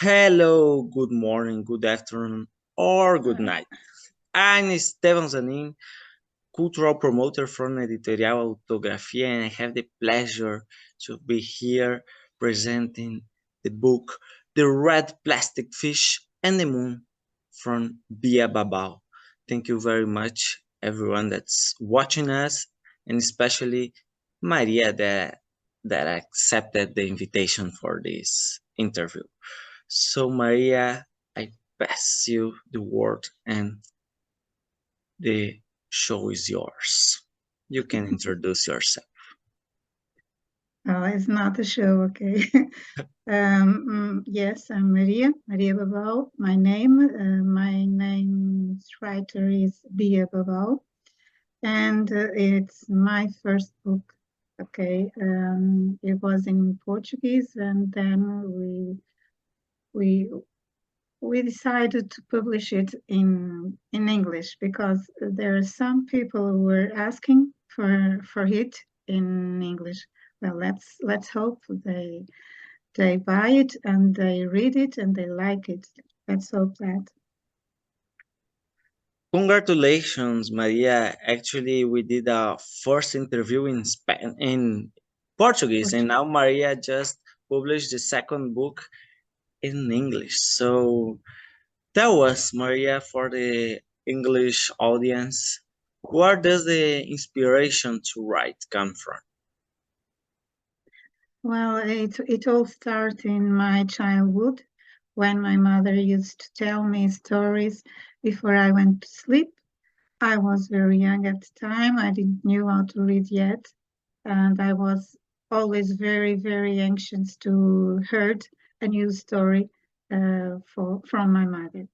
Hello, good morning, good afternoon, or good night. I'm Esteban Zanin, cultural promoter from Editorial Autografia, and I have the pleasure to be here presenting the book The Red Plastic Fish and the Moon from Bia Babau. Thank you very much, everyone that's watching us, and especially Maria that accepted the invitation for this interview. So, Maria, I pass you the word and the show is yours. You can introduce yourself. Oh, it's not a show, okay. Yes, I'm Maria Babau. My name's writer is Bia Babau, and it's my first book. Okay, it was in Portuguese, and then we we decided to publish it in English because there are some people who were asking for it in English. Well, let's hope they buy it and they read it and they like it. Let's hope that. Congratulations, Maria. Actually, we did a first interview in Portuguese, and now Maria just published the second book in English. So tell us, Maria, for the English audience, where does the inspiration to write come from? Well, it all started in my childhood when my mother used to tell me stories before I went to sleep. I was very young at the time. I didn't knew how to read yet, and I was always very anxious to hear a new story from my mother.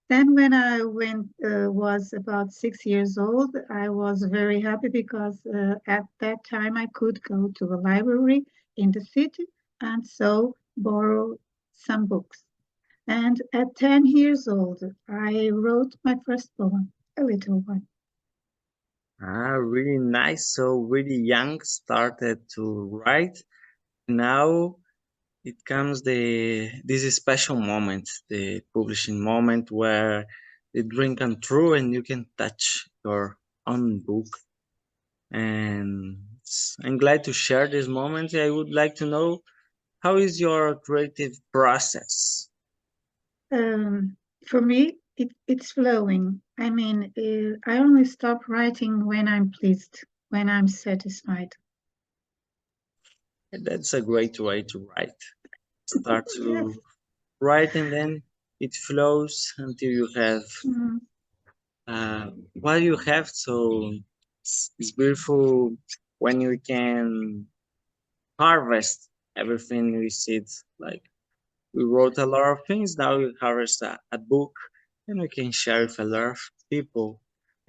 Then, when I was about 6 years old, I was very happy because at that time I could go to a library in the city and so borrow some books. And at 10 years old, I wrote my first poem, a little one. Ah, really nice. So really young started to write. Now it comes this special moment, the publishing moment where the dream come true and you can touch your own book. And I'm glad to share this moment. I would like to know how is your creative process? Um, for me, it's flowing. I mean, I only stop writing when I'm pleased, when I'm satisfied. That's a great way to write. Start Yes. to write and then it flows until you have Mm. what you have. So it's beautiful when you can harvest everything we see. Like we wrote a lot of things, now we harvest a book and we can share with a lot of people.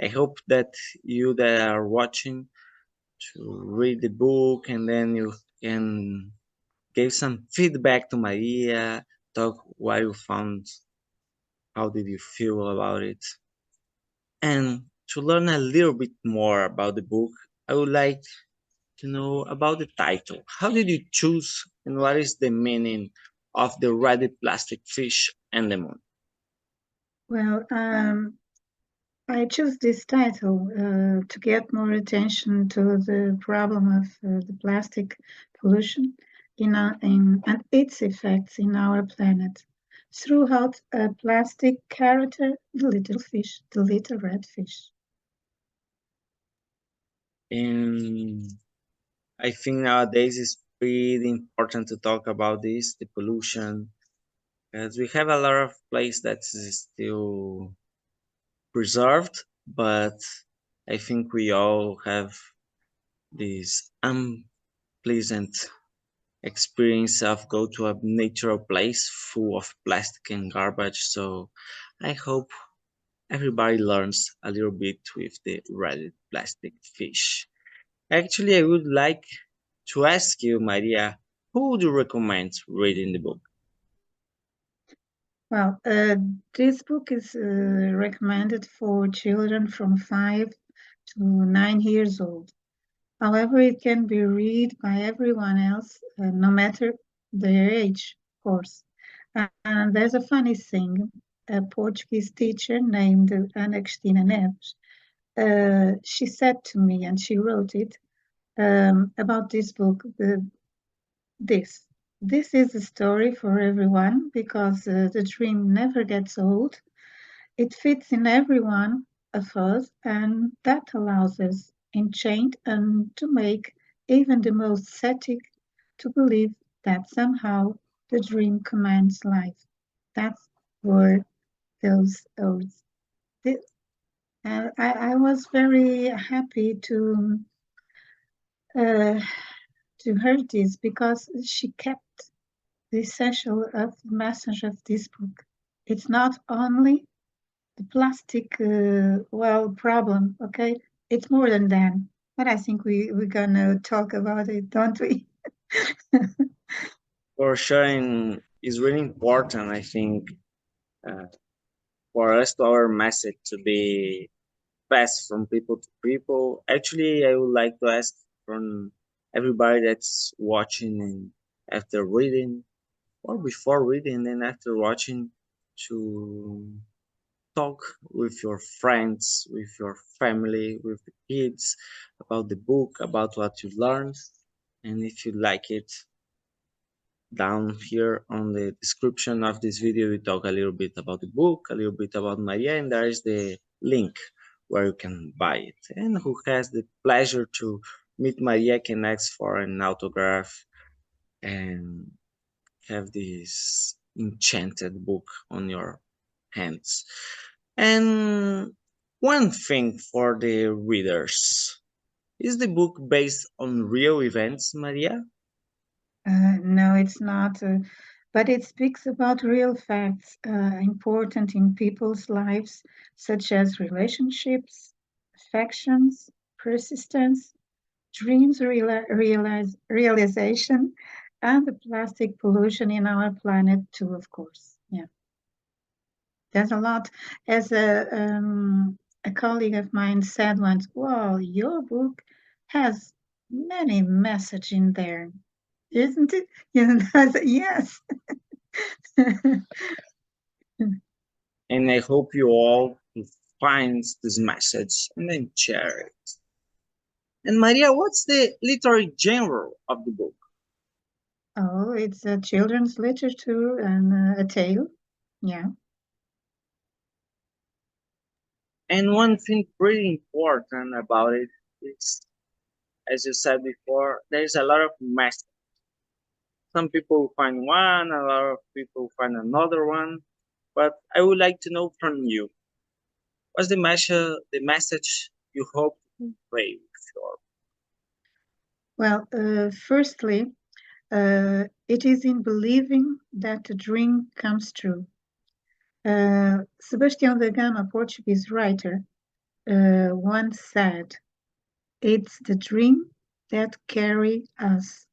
I hope that you that are watching to read the book and then you can give some feedback to Maria, talk what you found, how did you feel about it. And to learn a little bit more about the book, I would like to know about the title. How did you choose and what is the meaning of the red plastic fish and the moon? Well, I chose this title to get more attention to the problem of the plastic pollution and its effects in our planet. Throughout a plastic character, the little fish, the little red fish. And I think nowadays it's pretty important to talk about this, the pollution, because we have a lot of place that is still preserved, but I think we all have this unpleasant experience of go to a natural place full of plastic and garbage. So I hope everybody learns a little bit with the red plastic fish. Actually, I would like to ask you, Maria, who would you recommend reading the book? Well, this book is recommended for children from 5 to 9 years old. However, it can be read by everyone else, no matter their age, of course. And there's a funny thing. A Portuguese teacher named Ana Cristina Neves, she said to me, and she wrote it, about this book, this. This is a story for everyone because the dream never gets old. It fits in every one of us, and that allows us, enchained, and to make even the most ascetic to believe that somehow the dream commands life. That's where those odes. I was very happy uh, to hear this because she kept the essential of the message of this book. It's not only the plastic problem, okay? It's more than that. But I think we're gonna talk about it, don't we? For sharing is really important, I think, uh, for us to our message to be passed from people to people. Actually, I would like to ask from everybody that's watching and after reading, or before reading and after watching, to talk with your friends, with your family, with the kids about the book, about what you learned. And if you like it, down here on the description of this video, we talk a little bit about the book, a little bit about Maria, and there is the link where you can buy it. And who has the pleasure to meet Maria can ask for an autograph and have this enchanted book on your hands. And one thing for the readers, is the book based on real events, Maria? No, it's not. But it speaks about real facts important in people's lives, such as relationships, affections, persistence, dreams realization, and the plastic pollution in our planet too, of course. Yeah, there's a lot. As a colleague of mine said once, "Well, your book has many message in there, isn't it?" You know, I said, yes. And I hope you all find this message and then share it. And Maria, what's the literary genre of the book? Oh, it's a children's literature and a tale. Yeah. And one thing pretty important about it is, as you said before, there's a lot of message. Some people find one, a lot of people find another one. But I would like to know from you, what's the message you hope to convey with your. Well, firstly, it is in believing that the dream comes true. Sebastião da Gama, Portuguese writer, once said, "It's the dream that carry us."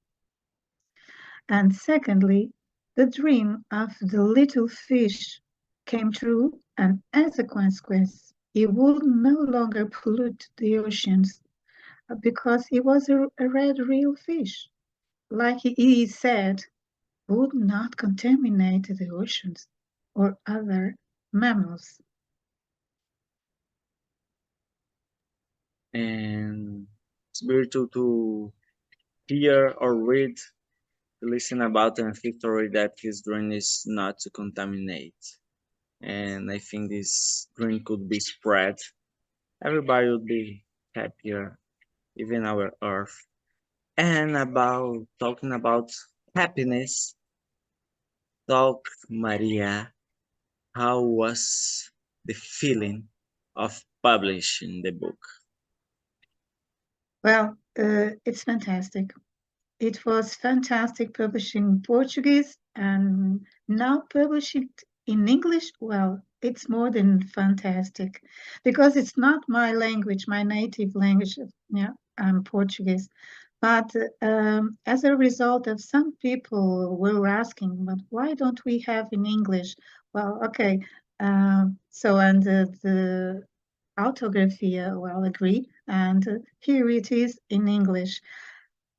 And secondly, the dream of the little fish came true, and as a consequence, he would no longer pollute the oceans because he was a red real fish. Like he said, would not contaminate the oceans or other mammals. And it's beautiful to hear or read, to listen about a victory that his dream is not to contaminate. And I think this dream could be spread. Everybody would be happier, even our earth. And about talking about happiness, talk Maria, how was the feeling of publishing the book? Well, it's fantastic. It was fantastic publishing in Portuguese and now publishing in English. Well, it's more than fantastic because it's not my language, my native language. Yeah, I'm Portuguese. But as a result of some people were asking, but why don't we have in English? Well, okay. So, and the autography, well, agree. And here it is in English.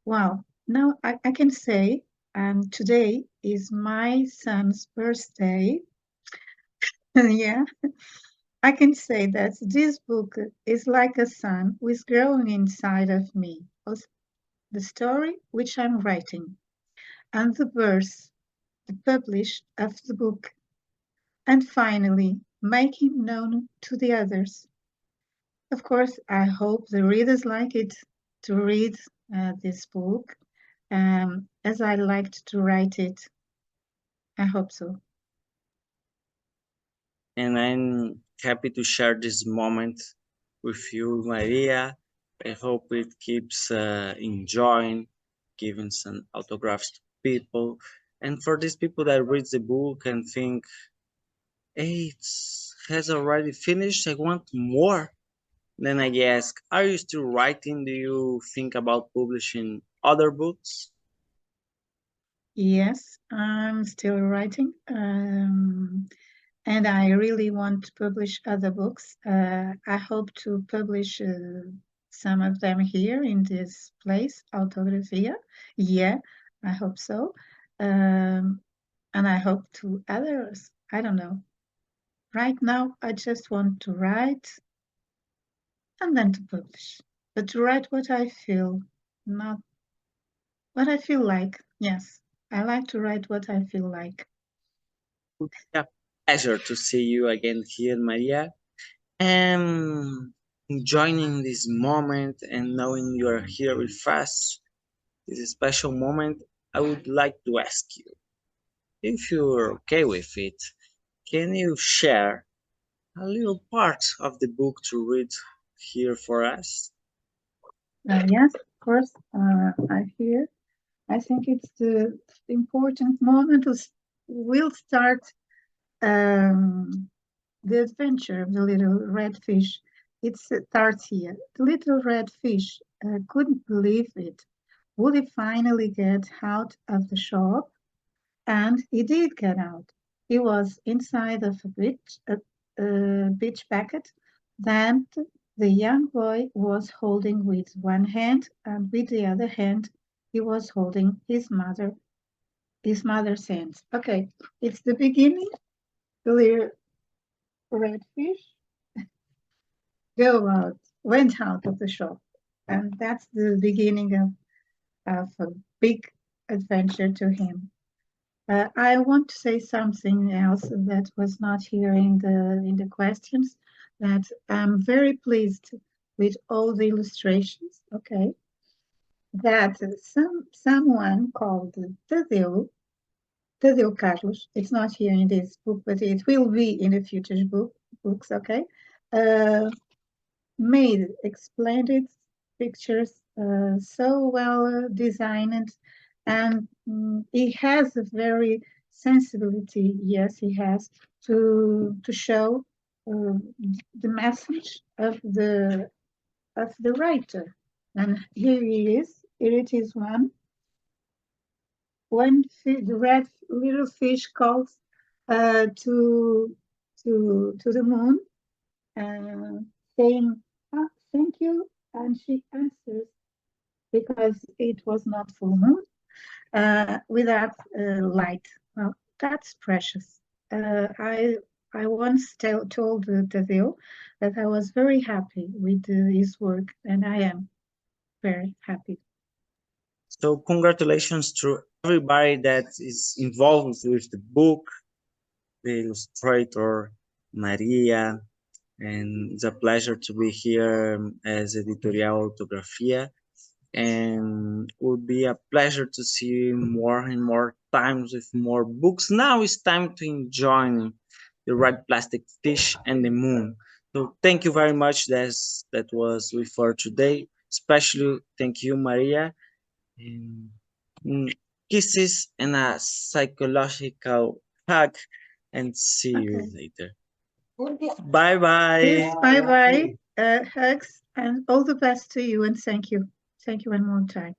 Wow. Now I can say And today is my son's birthday. Yeah, I can say that this book is like a son who is growing inside of me. The story which I'm writing, and the verse, the publish of the book, and finally make him known to the others. Of course, I hope the readers like it to read this book as I liked to write it. I hope so. And I'm happy to share this moment with you, Maria. I hope it keeps enjoying giving some autographs to people. And for these people that read the book and think, hey, it has already finished, I want more. Then I ask, are you still writing? Do you think about publishing other books? Yes, I'm still writing, and I really want to publish other books. I hope to publish some of them here in this place, Autografia. Yeah, I hope so. Um, and I hope to others. I don't know. Right now, I just want to write and then to publish. But to write what I feel, not what I feel like. Yes, I like to write what I feel like. A pleasure to see you again here, Maria. And joining this moment and knowing you are here with us, this special moment, I would like to ask you, if you're okay with it, can you share a little part of the book to read here for us? Yes, of course, I hear. I think it's the important moment to we'll start um, the adventure of the little red fish. It starts here. The little red fish couldn't believe it. Would he finally get out of the shop? And he did get out. He was inside of a beach bucket that the young boy was holding with one hand, and with the other hand, he was holding his mother's hands. Okay, it's the beginning. The little red fish went out of the shop, and that's the beginning of a big adventure to him. I want to say something else that was not here in the questions. That I'm very pleased with all the illustrations. Okay, that someone called Tadeu Carlos. It's not here in this book, but it will be in the future books. Okay, uh, made explained pictures so well designed, and he has a very sensibility. Yes, he has to show uh, the message of the writer. And here he is. Here it is one when the red little fish calls to the moon, uh, saying, "Ah, thank you," and she answers because it was not full moon without light. Well, that's precious. I once told Tadeu that I was very happy with his work, and I am very happy. So, congratulations to everybody that is involved with the book, the illustrator, Maria, and it's a pleasure to be here as Editorial Autografia. And would be a pleasure to see you more and more times with more books. Now it's time to enjoy the red plastic fish and the moon. So thank you very much. That was we for today. Especially thank you, Maria. And, mm, kisses and a psychological hug. And see you Okay. later. Bye Yes, bye. bye bye. Hugs and all the best to you, and thank you. Thank you one more time.